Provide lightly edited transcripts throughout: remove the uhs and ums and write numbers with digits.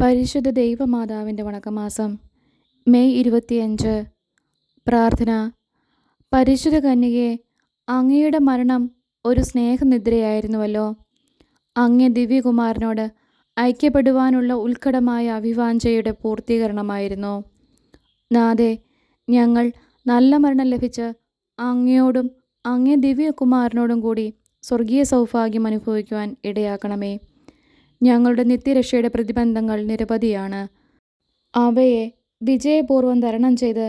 പരിശുദ്ധ ദൈവമാതാവിൻ്റെ വണക്കമാസം മെയ് 25. പ്രാർത്ഥന. പരിശുദ്ധ കന്യകേ, അങ്ങയുടെ മരണം ഒരു സ്നേഹനിദ്രയായിരുന്നുവല്ലോ. അങ്ങേ ദിവ്യകുമാരനോട് ഐക്യപ്പെടുവാനുള്ള ഉത്കടമായ അഭിവാഞ്ചയുടെ പൂർത്തീകരണമായിരുന്നു. നാഥേ, ഞങ്ങൾ നല്ല മരണം ലഭിച്ച് അങ്ങയോടും അങ്ങേ ദിവ്യകുമാരനോടും കൂടി സ്വർഗീയ സൗഭാഗ്യം അനുഭവിക്കുവാൻ ഇടയാക്കണമേ. ഞങ്ങളുടെ നിത്യരക്ഷയുടെ പ്രതിബന്ധങ്ങൾ നിരവധിയാണ്. അവയെ വിജയപൂർവ്വം തരണം ചെയ്ത്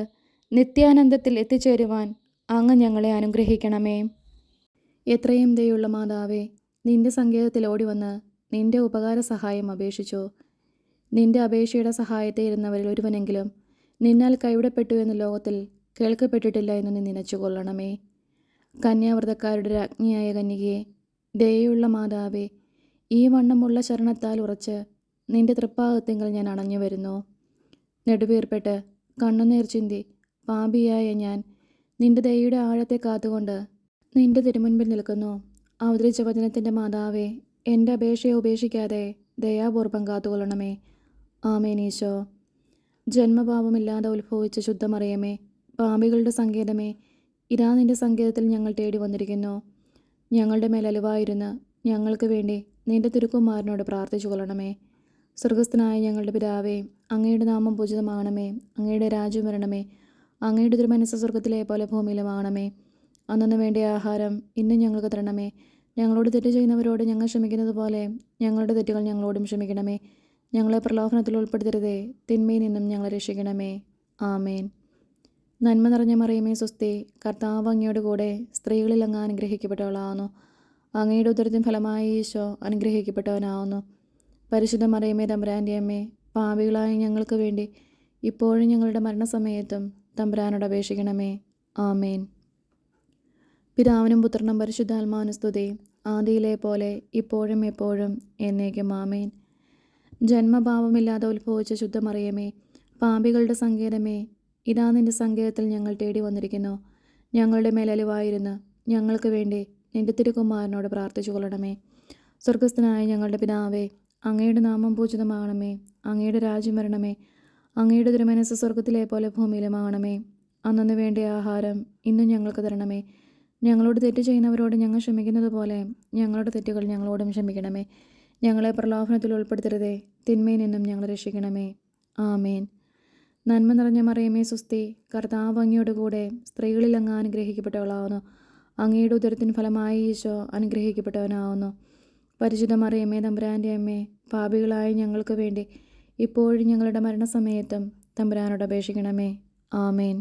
നിത്യാനന്ദത്തിൽ എത്തിച്ചേരുവാൻ അങ്ങ് ഞങ്ങളെ അനുഗ്രഹിക്കണമേ. എത്രയും ദയുള്ള മാതാവേ, നിന്റെ സങ്കേതത്തിൽ ഓടിവന്ന് നിന്റെ ഉപകാര സഹായം അപേക്ഷിച്ചു. നിന്റെ അപേക്ഷയുടെ സഹായത്തെ ഇരുന്നവരിൽ ഒരുവനെങ്കിലും നിന്നാൽ കൈവിടപ്പെട്ടു എന്ന് ലോകത്തിൽ കേൾക്കപ്പെട്ടിട്ടില്ല എന്ന് നീ നനച്ചുകൊള്ളണമേ. കന്യാവ്രതക്കാരുടെ രാജ്ഞിയായ കന്യകയെ, ദയയുള്ള മാതാവേ, ഈ വണ്ണമുള്ള ശരണത്താൽ ഉറച്ച് നിന്റെ തൃപ്പാദത്തിങ്കൽ ഞാൻ അണഞ്ഞു വരുന്നു. നെടുവീർപ്പെട്ട് കണ്ണുനീർ ചിന്തി പാപിയായ ഞാൻ നിന്റെ ദയയുടെ ആഴത്തെ കാത്തുകൊണ്ട് നിന്റെ തിരുമുൻപിൽ നിൽക്കുന്നു. അവതരിച്ച വചനത്തിൻ്റെ മാതാവേ, എൻ്റെ അപേക്ഷയെ ഉപേക്ഷിക്കാതെ ദയാപൂർവം കാത്തുകൊള്ളണമേ. ആമേൻ. ഈശോ. ജന്മപാപമില്ലാതെ ഉത്ഭവിച്ച ശുദ്ധമറിയമേ, പാപികളുടെ സങ്കേതമേ, ഇതാ നിന്റെ സങ്കേതത്തിൽ ഞങ്ങൾ തേടി വന്നിരിക്കുന്നു. ഞങ്ങളുടെ മേൽ അലിവായിരുന്ന് ഞങ്ങൾക്ക് വേണ്ടി നിന്റെ തിരുക്കുമാരനോട് പ്രാർത്ഥിച്ചു കൊള്ളണമേ. സ്വർഗസ്ഥനായ ഞങ്ങളുടെ പിതാവേ, അങ്ങയുടെ നാമം പൂജിതമാകണമേ. അങ്ങയുടെ രാജ്യം വരണമേ. അങ്ങയുടെ തിരുമനസ്സ് സ്വർഗത്തിലെ പോലെ ഭൂമിയിലുമാകണമേ. അന്നു വേണ്ടിയ ആഹാരം ഇന്നും ഞങ്ങൾക്ക് തരണമേ. ഞങ്ങളോട് തെറ്റ് ചെയ്യുന്നവരോട് ഞങ്ങൾ ക്ഷമിക്കുന്നത് പോലെ ഞങ്ങളുടെ തെറ്റുകൾ ഞങ്ങളോടും ക്ഷമിക്കണമേ. ഞങ്ങളെ പ്രലോഭനത്തിൽ ഉൾപ്പെടുത്തരുതേ, തിന്മയിൽ നിന്നും ഞങ്ങളെ രക്ഷിക്കണമേ. ആമേൻ. നന്മ നിറഞ്ഞ മറിയമേ, സ്വസ്തി. കർത്താവ് അങ്ങയോട് കൂടെ സ്ത്രീകളിൽ അങ്ങ് അനുഗ്രഹിക്കപ്പെട്ടവളാവുന്നു. അങ്ങയുടെ ഉദരത്തിൻ ഫലമായി ഈശോ അനുഗ്രഹിക്കപ്പെട്ടവനാവുന്നു. പരിശുദ്ധ മറിയമേ, തമ്പുരാൻ്റെ അമ്മേ, പാപികളായ ഞങ്ങൾക്ക് വേണ്ടി ഇപ്പോഴും ഞങ്ങളുടെ മരണസമയത്തും തമ്പുരാനോട് അപേക്ഷിക്കണമേ. ആമേൻ. പിതാവിനും പുത്രനും പരിശുദ്ധാത്മാവിനും സ്തുതി, ആദിയിലെ പോലെ ഇപ്പോഴും എപ്പോഴും എന്നേക്കും. ആമേൻ. ജന്മഭാവമില്ലാതെ ഉത്ഭവിച്ച ശുദ്ധമറിയമേ, പാപികളുടെ സങ്കേതമേ, ഇതാ നിന്റെ സങ്കേതത്തിൽ ഞങ്ങൾ തേടി വന്നിരിക്കുന്നു. ഞങ്ങളുടെ മേലലിവായിരുന്ന് ഞങ്ങൾക്ക് വേണ്ടി നിന്റെ തിരുക്കുമാരനോട് പ്രാർത്ഥിച്ചു കൊള്ളണമേ. സ്വർഗസ്ഥനായ ഞങ്ങളുടെ പിതാവേ, അങ്ങയുടെ നാമം പൂജിതമാകണമേ. അങ്ങയുടെ രാജ്യം വരണമേ. അങ്ങയുടെ തിരുമനസ്സ് സ്വർഗത്തിലെ പോലെ ഭൂമിയിലുമാകണമേ. അന്നു വേണ്ടിയ ആഹാരം ഇന്നും ഞങ്ങൾക്ക് തരണമേ. ഞങ്ങളോട് തെറ്റ് ചെയ്യുന്നവരോട് ഞങ്ങൾ ക്ഷമിക്കുന്നത് പോലെ ഞങ്ങളുടെ തെറ്റുകൾ ഞങ്ങളോടും ക്ഷമിക്കണമേ. ഞങ്ങളെ പ്രലോഭനത്തിൽ ഉൾപ്പെടുത്തരുതേ, തിന്മയിൽ നിന്നും ഞങ്ങളെ രക്ഷിക്കണമേ. ആമേൻ. നന്മ നിറഞ്ഞ മറിയമേ, സ്വസ്തി. കർത്താവ് അങ്ങയോട് കൂടെ സ്ത്രീകളിൽ അങ്ങ് അനുഗ്രഹിക്കപ്പെട്ടവളാവുന്നു. അങ്ങയുടെ ഉദരത്തിൻ ഫലമായി ഈശോ അനുഗ്രഹിക്കപ്പെട്ടവനാവുന്നു. പരിശുദ്ധ മറിയമേ, തമ്പുരാൻ്റെ അമ്മേ, പാപികളായ ഞങ്ങൾക്ക് വേണ്ടി ഇപ്പോഴും ഞങ്ങളുടെ മരണസമയത്തും തമ്പുരാനോട് അപേക്ഷിക്കണമേ. ആമേൻ.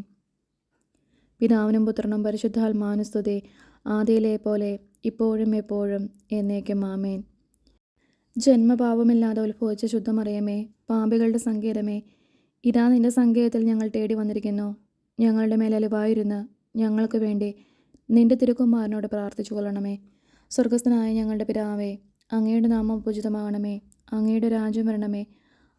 പിതാവിനും പുത്രനും പരിശുദ്ധാത്മാവിനും സ്തുതി, ആദിയിലെ പോലെ ഇപ്പോഴും എപ്പോഴും എന്നേക്കും. ആമേൻ. ജന്മപാപമില്ലാതെ ഉത്ഭവിച്ച ശുദ്ധമറിയമേ, പാപികളുടെ സങ്കേതമേ, ഇതാ നിന്റെ സങ്കേതത്തിൽ ഞങ്ങൾ തേടി വന്നിരിക്കുന്നു. ഞങ്ങളുടെ മേലലിവായിരുന്ന് ഞങ്ങൾക്ക് വേണ്ടി നിന്റെ തിരുക്കുമാരനോട് പ്രാർത്ഥിച്ചു കൊള്ളണമേ. സ്വർഗസ്ഥനായ ഞങ്ങളുടെ പിതാവേ, അങ്ങയുടെ നാമം പൂജിതമാകണമേ. അങ്ങയുടെ രാജ്യം വരണമേ.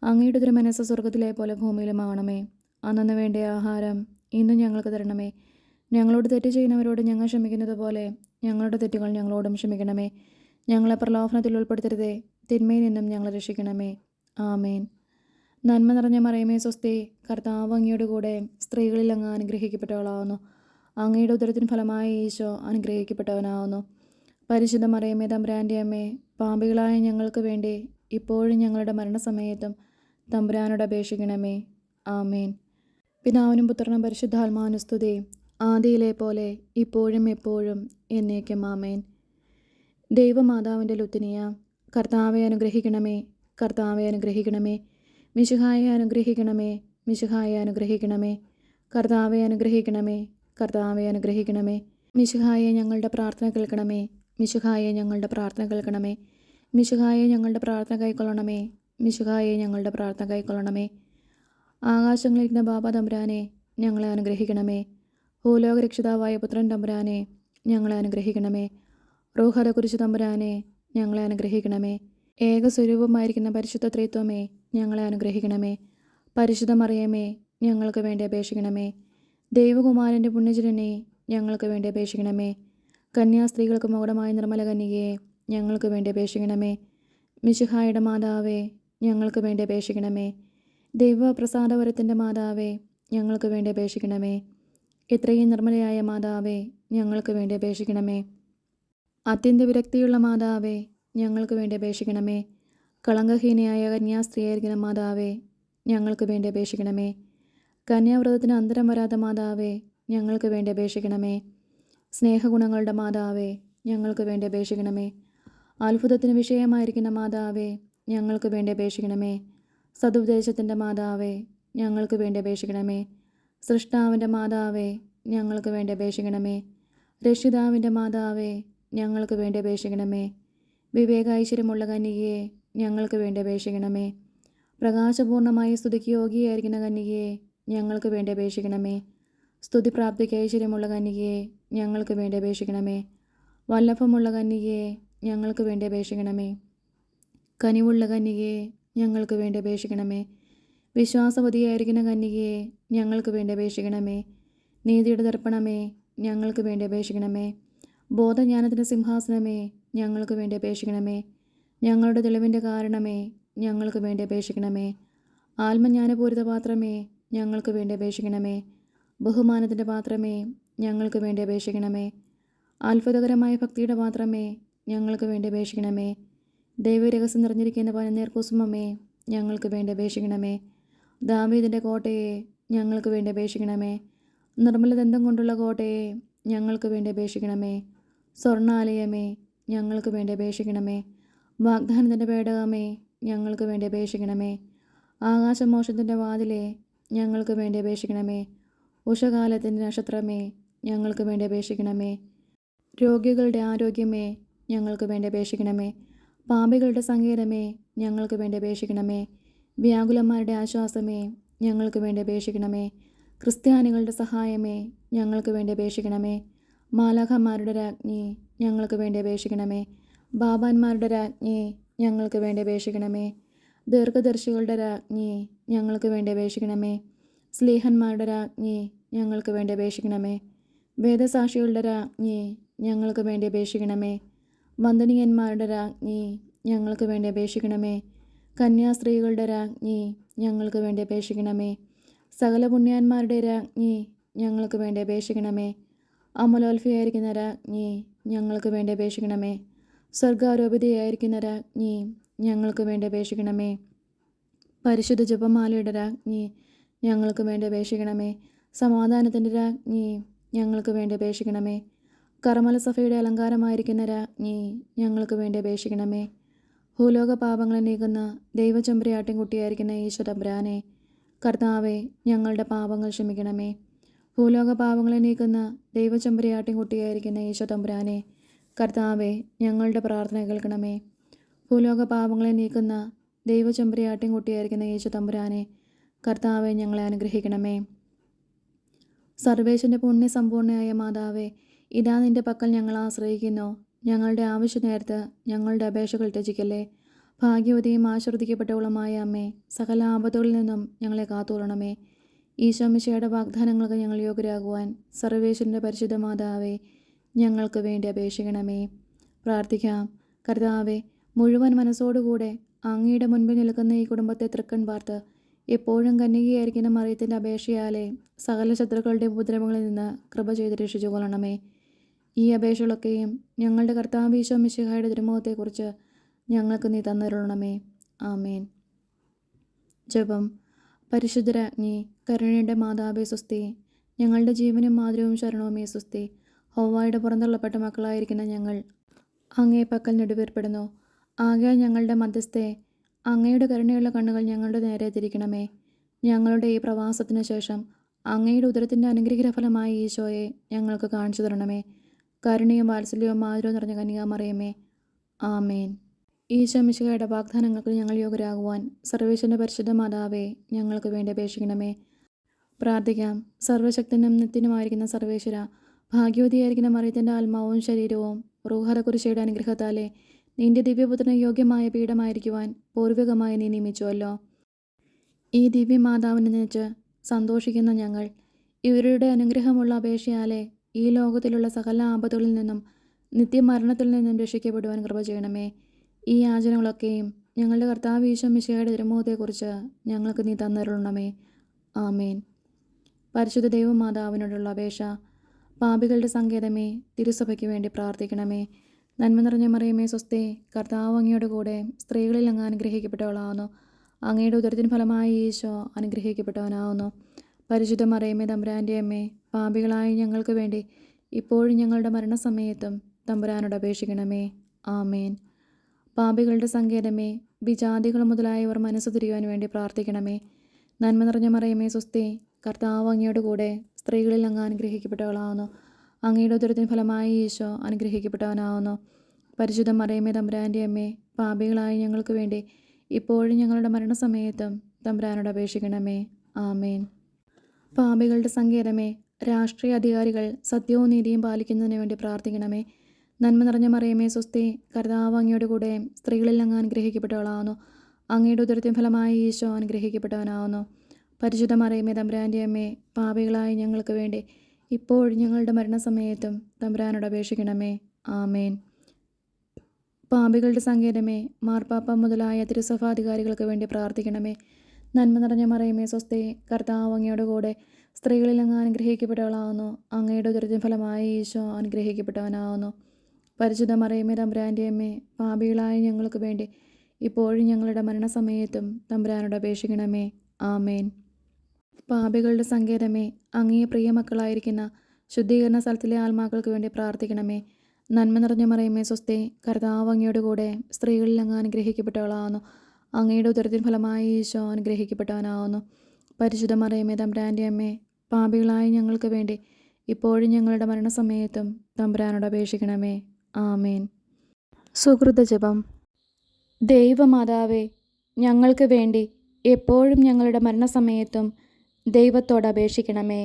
അങ്ങയുടെ തിരുമനസ്സ് സ്വർഗത്തിലെ പോലെ ഭൂമിയിലുമാകണമേ. അന്നു വേണ്ടിയ ആഹാരം ഇന്നും ഞങ്ങൾക്ക് തരണമേ. ഞങ്ങളോട് തെറ്റ് ചെയ്യുന്നവരോട് ഞങ്ങൾ ക്ഷമിക്കുന്നത് പോലെ ഞങ്ങളുടെ തെറ്റുകൾ ഞങ്ങളോടും ക്ഷമിക്കണമേ. ഞങ്ങളെ പ്രലോഭനത്തിൽ ഉൾപ്പെടുത്തരുതേ, തിന്മയിൽ നിന്നും ഞങ്ങളെ രക്ഷിക്കണമേ. ആമേൻ. നന്മ നിറഞ്ഞ മറിയമേ, സ്വസ്തി. കർത്താവ് അങ്ങയോട് കൂടെ സ്ത്രീകളിൽ അങ്ങ് അനുഗ്രഹിക്കപ്പെട്ടവളാവുന്നു. അങ്ങയുടെ ഉദരത്തിന് ഫലമായി ഈശോ അനുഗ്രഹിക്കപ്പെട്ടവനാവുന്നു. പരിശുദ്ധ മറിയമേ, തമ്പുരാൻ്റെ അമ്മേ, പാപികളായ ഞങ്ങൾക്ക് വേണ്ടി ഇപ്പോഴും ഞങ്ങളുടെ മരണസമയത്തും തമ്പുരാനോട് അപേക്ഷിക്കണമേ. ആമേൻ. പിതാവിനും പുത്രനും പരിശുദ്ധാത്മാവിനും സ്തുതി, ആദിയിലെ പോലെ ഇപ്പോഴും എപ്പോഴും എന്നേക്കും. ആമേൻ. ദൈവമാതാവിൻ്റെ ലുത്തിനിയ, കർത്താവെ അനുഗ്രഹിക്കണമേ. കർത്താവെ അനുഗ്രഹിക്കണമേ. മിശിഹായെ അനുഗ്രഹിക്കണമേ. മിശിഹായെ അനുഗ്രഹിക്കണമേ. കർത്താവെ അനുഗ്രഹിക്കണമേ. കർത്താവെ അനുഗ്രഹിക്കണമേ. മിശിഹായെ ഞങ്ങളുടെ പ്രാർത്ഥന കേൾക്കണമേ. മിശിഹായെ ഞങ്ങളുടെ പ്രാർത്ഥന കേൾക്കണമേ. മിശിഹായെ ഞങ്ങളുടെ പ്രാർത്ഥന കൈക്കൊള്ളണമേ. മിശിഹായെ ഞങ്ങളുടെ പ്രാർത്ഥന കൈക്കൊള്ളണമേ. ആകാശങ്ങളിലിരുന്ന ബാബ തമ്പുരാനെ, ഞങ്ങളെ അനുഗ്രഹിക്കണമേ. ഭൂലോക രക്ഷിതാവായ പുത്രൻ തമ്പുരാനെ, ഞങ്ങളെ അനുഗ്രഹിക്കണമേ. റൂഹത കുരിശു തമ്പുരാനെ, ഞങ്ങളെ അനുഗ്രഹിക്കണമേ. ഏകസ്വരൂപമായിരിക്കുന്ന പരിശുദ്ധ ത്രിത്വമേ, ഞങ്ങളെ അനുഗ്രഹിക്കണമേ. പരിശുദ്ധ മറിയമേ, ഞങ്ങൾക്ക് വേണ്ടി അപേക്ഷിക്കണമേ. ദൈവകുമാരൻ്റെ പുണ്യജനനെ, ഞങ്ങൾക്ക് വേണ്ടി അപേക്ഷിക്കണമേ. കന്യാസ്ത്രീകൾക്ക് മകുടമായ നിർമ്മല കന്യകയെ, ഞങ്ങൾക്ക് വേണ്ടി അപേക്ഷിക്കണമേ. മിശിഹായുടെ മാതാവേ, ഞങ്ങൾക്ക് വേണ്ടി അപേക്ഷിക്കണമേ. ദൈവപ്രസാദവരത്തിൻ്റെ മാതാവേ, ഞങ്ങൾക്ക് വേണ്ടി അപേക്ഷിക്കണമേ. ഇത്രയും നിർമ്മലയായ മാതാവേ, ഞങ്ങൾക്ക് വേണ്ടി അപേക്ഷിക്കണമേ. അത്യന്ത വിരക്തിയുള്ള മാതാവേ, ഞങ്ങൾക്ക് വേണ്ടി അപേക്ഷിക്കണമേ. കളങ്കഹീനയായ കന്യാസ്ത്രീയായിരിക്കുന്ന മാതാവേ, ഞങ്ങൾക്ക് വേണ്ടി അപേക്ഷിക്കണമേ. കന്യാവ്രതത്തിന് അന്തരം വരാത്ത മാതാവേ, ഞങ്ങൾക്ക് വേണ്ടി അപേക്ഷിക്കണമേ. സ്നേഹഗുണങ്ങളുടെ മാതാവേ, ഞങ്ങൾക്ക് വേണ്ടി അപേക്ഷിക്കണമേ. അത്ഭുതത്തിന് വിഷയമായിരിക്കുന്ന മാതാവേ, ഞങ്ങൾക്ക് വേണ്ടി അപേക്ഷിക്കണമേ. സതുപദേശത്തിൻ്റെ മാതാവേ, ഞങ്ങൾക്ക് വേണ്ടി അപേക്ഷിക്കണമേ. സൃഷ്ടാവിൻ്റെ മാതാവേ, ഞങ്ങൾക്ക് വേണ്ടി അപേക്ഷിക്കണമേ. രക്ഷിതാവിൻ്റെ മാതാവേ, ഞങ്ങൾക്ക് വേണ്ടി അപേക്ഷിക്കണമേ. വിവേക ഐശ്വര്യമുള്ള കന്യകയെ, ഞങ്ങൾക്ക് വേണ്ടി അപേക്ഷിക്കണമേ. പ്രകാശപൂർണമായ സ്തുതിക്ക് യോഗ്യയായിരിക്കുന്ന കന്യകയെ, ഞങ്ങൾക്ക് വേണ്ടി അപേക്ഷിക്കണമേ. സ്തുതിപ്രാപ്തിക്ക് ഐശ്വര്യമുള്ള കന്യകയെ, ഞങ്ങൾക്ക് വേണ്ടി അപേക്ഷിക്കണമേ. വല്ലഭമുള്ള കന്യകയെ, ഞങ്ങൾക്ക് വേണ്ടി അപേക്ഷിക്കണമേ. കനിവുള്ള കന്യകയെ, ഞങ്ങൾക്ക് വേണ്ടി അപേക്ഷിക്കണമേ. വിശ്വാസവതിയായിരിക്കുന്ന കന്യകയെ, ഞങ്ങൾക്ക് വേണ്ടി അപേക്ഷിക്കണമേ. നീതിയുടെ ദർപ്പണമേ, ഞങ്ങൾക്ക് വേണ്ടി അപേക്ഷിക്കണമേ. ബോധജ്ഞാനത്തിൻ്റെ സിംഹാസനമേ, ഞങ്ങൾക്ക് വേണ്ടി അപേക്ഷിക്കണമേ. ഞങ്ങളുടെ തെളിവിൻ്റെ കാരണമേ, ഞങ്ങൾക്ക് വേണ്ടി അപേക്ഷിക്കണമേ. ആത്മജ്ഞാനപൂരിത പാത്രമേ, ഞങ്ങൾക്ക് വേണ്ടി അപേക്ഷിക്കണമേ. ബഹുമാനത്തിൻ്റെ പാത്രമേ, ഞങ്ങൾക്ക് വേണ്ടി അപേക്ഷിക്കണമേ. അത്ഭുതകരമായ ഭക്തിയുടെ പാത്രമേ, ഞങ്ങൾക്ക് വേണ്ടി അപേക്ഷിക്കണമേ. ദൈവരഹസ്യം നിറഞ്ഞിരിക്കുന്ന പനിനീർ കുസുമമേ, ഞങ്ങൾക്ക് വേണ്ടി അപേക്ഷിക്കണമേ. ദാവീദിൻ്റെ കോട്ടയെ, ഞങ്ങൾക്ക് വേണ്ടി അപേക്ഷിക്കണമേ. നിർമ്മലദന്തം കൊണ്ടുള്ള കോട്ടയെ, ഞങ്ങൾക്ക് വേണ്ടി അപേക്ഷിക്കണമേ. സ്വർണ്ണാലയമേ, ഞങ്ങൾക്ക് വേണ്ടി അപേക്ഷിക്കണമേ. വാഗ്ദാനത്തിൻ്റെ പേടകമേ, ഞങ്ങൾക്ക് വേണ്ടി അപേക്ഷിക്കണമേ. ആകാശമോക്ഷത്തിൻ്റെ വാതിലെ, ഞങ്ങൾക്ക് വേണ്ടി അപേക്ഷിക്കണമേ. ഉഷകാലത്തിൻ്റെ നക്ഷത്രമേ, ഞങ്ങൾക്ക് വേണ്ടി അപേക്ഷിക്കണമേ. രോഗികളുടെ ആരോഗ്യമേ, ഞങ്ങൾക്ക് വേണ്ടി അപേക്ഷിക്കണമേ. പാപികളുടെ സങ്കേതമേ, ഞങ്ങൾക്ക് വേണ്ടി അപേക്ഷിക്കണമേ. വ്യാകുലന്മാരുടെ ആശ്വാസമേ, ഞങ്ങൾക്ക് വേണ്ടി അപേക്ഷിക്കണമേ. ക്രിസ്ത്യാനികളുടെ സഹായമേ, ഞങ്ങൾക്ക് വേണ്ടി അപേക്ഷിക്കണമേ. മാലാഖമാരുടെ രാജ്ഞി, ഞങ്ങൾക്ക് വേണ്ടി അപേക്ഷിക്കണമേ. ബാബാന്മാരുടെ രാജ്ഞി, ഞങ്ങൾക്ക് വേണ്ടി അപേക്ഷിക്കണമേ. ദീർഘദർശികളുടെ രാജ്ഞി, ഞങ്ങൾക്ക് വേണ്ടി അപേക്ഷിക്കണമേ. സ്ലീഹന്മാരുടെ രാജ്ഞി, ഞങ്ങൾക്ക് വേണ്ടി അപേക്ഷിക്കണമേ. വേദസാക്ഷികളുടെ രാജ്ഞി, ഞങ്ങൾക്ക് വേണ്ടി അപേക്ഷിക്കണമേ. വന്ദനീയന്മാരുടെ രാജ്ഞി, ഞങ്ങൾക്ക് വേണ്ടി അപേക്ഷിക്കണമേ. കന്യാസ്ത്രീകളുടെ രാജ്ഞി, ഞങ്ങൾക്ക് വേണ്ടി അപേക്ഷിക്കണമേ. സകല പുണ്യാന്മാരുടെ രാജ്ഞി, ഞങ്ങൾക്ക് വേണ്ടി അപേക്ഷിക്കണമേ. അമലോത്ഫയായിരിക്കുന്ന രാജ്ഞി, ഞങ്ങൾക്ക് വേണ്ടി അപേക്ഷിക്കണമേ. സ്വർഗാരോപിതയായിരിക്കുന്ന രാജ്ഞി, ഞങ്ങൾക്ക് വേണ്ടി അപേക്ഷിക്കണമേ. പരിശുദ്ധ ജപമാലയുടെ രാജ്ഞി, ഞങ്ങൾക്ക് വേണ്ടി അപേക്ഷിക്കണമേ. സമാധാനത്തിൻ്റെ രാജ്ഞി, ഞങ്ങൾക്ക് വേണ്ടി അപേക്ഷിക്കണമേ. കർമ്മല സഭയുടെ അലങ്കാരമായിരിക്കുന്ന രാജ്ഞി, ഞങ്ങൾക്ക് വേണ്ടി അപേക്ഷിക്കണമേ. ഭൂലോക പാപങ്ങളെ നീക്കുന്ന ദൈവചെമ്പരിയാട്ടിൻകുട്ടിയായിരിക്കുന്ന ഈശോ തമ്പുരാനെ, കർത്താവെ, ഞങ്ങളുടെ പാപങ്ങൾ ക്ഷമിക്കണമേ. ഭൂലോക പാപങ്ങളെ നീക്കുന്ന ദൈവചെമ്പരിയാട്ടിൻകുട്ടിയായിരിക്കുന്ന ഈശോ തമ്പുരാനെ, കർത്താവെ, ഞങ്ങളുടെ പ്രാർത്ഥന കേൾക്കണമേ. ഭൂലോക പാപങ്ങളെ നീക്കുന്ന ദൈവചെമ്പരിയാട്ടിൻകുട്ടിയായിരിക്കുന്ന ഈശോ തമ്പുരാനെ, കർത്താവെ, ഞങ്ങളെ അനുഗ്രഹിക്കണമേ. സർവേശ്വരൻ്റെ പുണ്യസമ്പൂർണ്ണയായ മാതാവേ, ഇതാ നിൻ്റെ പക്കൽ ഞങ്ങൾ ആശ്രയിക്കുന്നു. ഞങ്ങളുടെ ആവശ്യ നേരത്ത് ഞങ്ങളുടെ അപേക്ഷകൾ ത്യജിക്കല്ലേ. ഭാഗ്യവതിയും ആശീർവദിക്കപ്പെട്ടവളുമായ അമ്മേ, സകല ആപത്തുകളിൽ നിന്നും ഞങ്ങളെ കാത്തുകൊള്ളണമേ. ഈശോമിശിഹായുടെ വാഗ്ദാനങ്ങൾക്ക് ഞങ്ങൾ യോഗ്യരാകുവാൻ സർവേശ്വരൻ്റെ പരിശുദ്ധ മാതാവേ, ഞങ്ങൾക്ക് വേണ്ടി അപേക്ഷിക്കണമേ. പ്രാർത്ഥിക്കാം. കർത്താവെ, മുഴുവൻ മനസ്സോടുകൂടെ അങ്ങയുടെ മുൻപിൽ നിൽക്കുന്ന ഈ കുടുംബത്തെ തൃക്കൺ പാർത്ത് എപ്പോഴും കന്യകയായിരിക്കുന്ന മറിയത്തിൻ്റെ അപേക്ഷയാലെ സകല ശത്രുക്കളുടെ ഉപദ്രവങ്ങളിൽ നിന്ന് കൃപ ചെയ്ത് രക്ഷിച്ചു കൊള്ളണമേ. ഈ അപേക്ഷകളൊക്കെയും ഞങ്ങളുടെ കർത്താവ് ഈശോ മിശിഹായുടെ തിരുമുഖത്തെക്കുറിച്ച് ഞങ്ങൾക്ക് നീ തന്നരുളണമേ. ആമേൻ. ജപം. പരിശുദ്ധരാജ്ഞി, കരുണയുടെ മാതാവേ സ്വസ്തി. ഞങ്ങളുടെ ജീവനും മാതൃവും ശരണവുമേ സ്വസ്തി. ഹൗവായുടെ പുറന്തള്ളപ്പെട്ട മക്കളായിരിക്കുന്ന ഞങ്ങൾ അങ്ങേ പക്കൽ നെടുവേർപ്പെടുന്നു. ആകയാൽ ഞങ്ങളുടെ മധ്യസ്ഥെ, അങ്ങയുടെ കരുണയുള്ള കണ്ണുകൾ ഞങ്ങളുടെ നേരെ തിരിക്കണമേ. ഞങ്ങളുടെ ഈ പ്രവാസത്തിന് ശേഷം അങ്ങയുടെ ഉദരത്തിൻ്റെ അനുഗ്രഹഫലമായ ഈശോയെ ഞങ്ങൾക്ക് കാണിച്ചു തരണമേ. കരുണയും വാത്സല്യവും മാധുര്യവും നിറഞ്ഞ കന്യകാമറിയമേ, ആമേൻ. ഈശോ മിശിഹായുടെ വാഗ്ദാനങ്ങൾക്ക് ഞങ്ങൾ യോഗ്യരാകുവാൻ സർവേശ്വരൻ്റെ പരിശുദ്ധ മാതാവേ, ഞങ്ങൾക്ക് വേണ്ടി അപേക്ഷിക്കണമേ. പ്രാർത്ഥിക്കാം. സർവശക്തനും നിത്യനുമായിരിക്കുന്ന സർവേശ്വര, ഭാഗ്യവതിയായിരിക്കുന്ന മറിയത്തിൻ്റെ ആത്മാവും ശരീരവും റൂഹ കുരിശയുടെ അനുഗ്രഹത്താലെ നിന്റെ ദിവ്യപുത്രന് യോഗ്യമായ പീഠമായിരിക്കുവാൻ പൂർവികമായി നീ നിയമിച്ചുവല്ലോ. ഈ ദിവ്യമാതാവിനെ നയിച്ച് സന്തോഷിക്കുന്ന ഞങ്ങൾ ഇവരുടെ അനുഗ്രഹമുള്ള അപേക്ഷയാലെ ഈ ലോകത്തിലുള്ള സകല ആപത്തുകളിൽ നിന്നും നിത്യമരണത്തിൽ നിന്നും രക്ഷിക്കപ്പെടുവാൻ കൃപ ചെയ്യണമേ. ഈ യാചനകളൊക്കെയും ഞങ്ങളുടെ കർത്താവ് ഈശോ മിശിഹായുടെ തിരുമുഖത്തെക്കുറിച്ച് ഞങ്ങൾക്ക് നീ തന്നരുളണമേ. ആമേൻ. പരിശുദ്ധ ദൈവമാതാവിനോടുള്ള അപേക്ഷ. പാപികളുടെ സങ്കേതമേ, തിരുസഭയ്ക്ക് വേണ്ടി പ്രാർത്ഥിക്കണമേ. നന്മ നിറഞ്ഞ മറിയമേ സ്വസ്തി, കർത്താവ് അങ്ങയുടെ കൂടെ സ്ത്രീകളിൽ അങ്ങ് അനുഗ്രഹിക്കപ്പെട്ടവളാവുന്നു. അങ്ങയുടെ ഉദരത്തിൻ ഫലമായി ഈശോ അനുഗ്രഹിക്കപ്പെട്ടവനാവുന്നു. പരിശുദ്ധ മറിയമേ തമ്പുരാൻ്റെ അമ്മേ, പാപികളായ ഞങ്ങൾക്ക് വേണ്ടി ഇപ്പോഴും ഞങ്ങളുടെ മരണസമയത്തും തമ്പുരാനോട് അപേക്ഷിക്കണമേ. ആമേൻ. പാപികളുടെ സങ്കേതമേ, വിജാതികൾ മുതലായവർ മനസ്സു തിരിയുവാൻ വേണ്ടി പ്രാർത്ഥിക്കണമേ. നന്മ നിറഞ്ഞ മറിയമേ സ്വസ്തി, കർത്താവ് അങ്ങയുടെ കൂടെ സ്ത്രീകളിൽ അങ്ങ് അനുഗ്രഹിക്കപ്പെട്ടവളാവുന്നു. അങ്ങയുടെ ഉദരത്തിൻ ഫലമായി ഈശോ അനുഗ്രഹിക്കപ്പെട്ടവനാവുന്നു. പരിശുദ്ധ മറിയമേ തമ്പുരാൻ്റെ അമ്മേ, പാപികളായ ഞങ്ങൾക്ക് വേണ്ടി ഇപ്പോഴും ഞങ്ങളുടെ മരണസമയത്തും തമ്പുരാനോട് അപേക്ഷിക്കണമേ. ആമേൻ. പാപികളുടെ സങ്കേതമേ, രാഷ്ട്രീയ അധികാരികൾ സത്യവും നീതിയും പാലിക്കുന്നതിന് വേണ്ടി പ്രാർത്ഥിക്കണമേ. നന്മ നിറഞ്ഞ മറിയമേ സ്വസ്തി, കർത്താവ് അങ്ങയുടെ കൂടെ സ്ത്രീകളിൽ അങ്ങ് അനുഗ്രഹിക്കപ്പെട്ടവളാവുന്നു. അങ്ങയുടെ ഉദരത്തിൻ ഫലമായി ഈശോ അനുഗ്രഹിക്കപ്പെട്ടവനാവുന്നു. പരിശുദ്ധ മറിയമേ തമ്പുരാൻ്റെ അമ്മേ, പാപികളായ ഞങ്ങൾക്ക് വേണ്ടി ഇപ്പോഴും ഞങ്ങളുടെ മരണസമയത്തും തമ്പുരാനോട് അപേക്ഷിക്കണമേ. ആമേൻ. പാപികളുടെ സങ്കേതമേ, മാർപ്പാപ്പ മുതലായ തിരുസഭാധികാരികൾക്ക് വേണ്ടി പ്രാർത്ഥിക്കണമേ. നന്മ നിറഞ്ഞ മറിയമേ സ്വസ്തി, കർത്താവ് അങ്ങയുടെ കൂടെ സ്ത്രീകളിൽ അങ്ങ് അനുഗ്രഹിക്കപ്പെട്ടവളാവുന്നു. അങ്ങയുടെ ഉദരത്തിൻ ഫലമായി ഈശോ അനുഗ്രഹിക്കപ്പെട്ടവനാവുന്നു. പരിശുദ്ധ മറിയമേ തമ്പുരാൻ്റെ അമ്മേ, പാപികളായ ഞങ്ങൾക്ക് വേണ്ടി ഇപ്പോഴും ഞങ്ങളുടെ മരണസമയത്തും തമ്പുരാനോട് അപേക്ഷിക്കണമേ. ആമേൻ. പാപികളുടെ സങ്കേതമേ, അങ്ങേ പ്രിയമക്കളായിരിക്കുന്ന ശുദ്ധീകരണ സ്ഥലത്തിലെ ആത്മാക്കൾക്ക് വേണ്ടി പ്രാർത്ഥിക്കണമേ. നന്മ നിറഞ്ഞ മറിയമേ സ്വസ്തി, കർത്താവ് അങ്ങയുടെ കൂടെ സ്ത്രീകളിൽ അങ്ങ് അനുഗ്രഹിക്കപ്പെട്ടവളാവുന്നു. അങ്ങയുടെ ഉദരത്തിൻ ഫലമായി ഈശോ അനുഗ്രഹിക്കപ്പെട്ടവനാവുന്നു. പരിശുദ്ധ മറിയമേ തമ്പുരാൻ്റെ അമ്മേ, പാപികളായ ഞങ്ങൾക്ക് വേണ്ടി ഇപ്പോഴും ഞങ്ങളുടെ മരണസമയത്തും തമ്പുരാനോട് അപേക്ഷിക്കണമേ. ആമേൻ. സുഹൃത ജപം. ദൈവമാതാവേ, ഞങ്ങൾക്ക് വേണ്ടി എപ്പോഴും ഞങ്ങളുടെ മരണസമയത്തും ദൈവത്തോട് അപേക്ഷിക്കണമേ.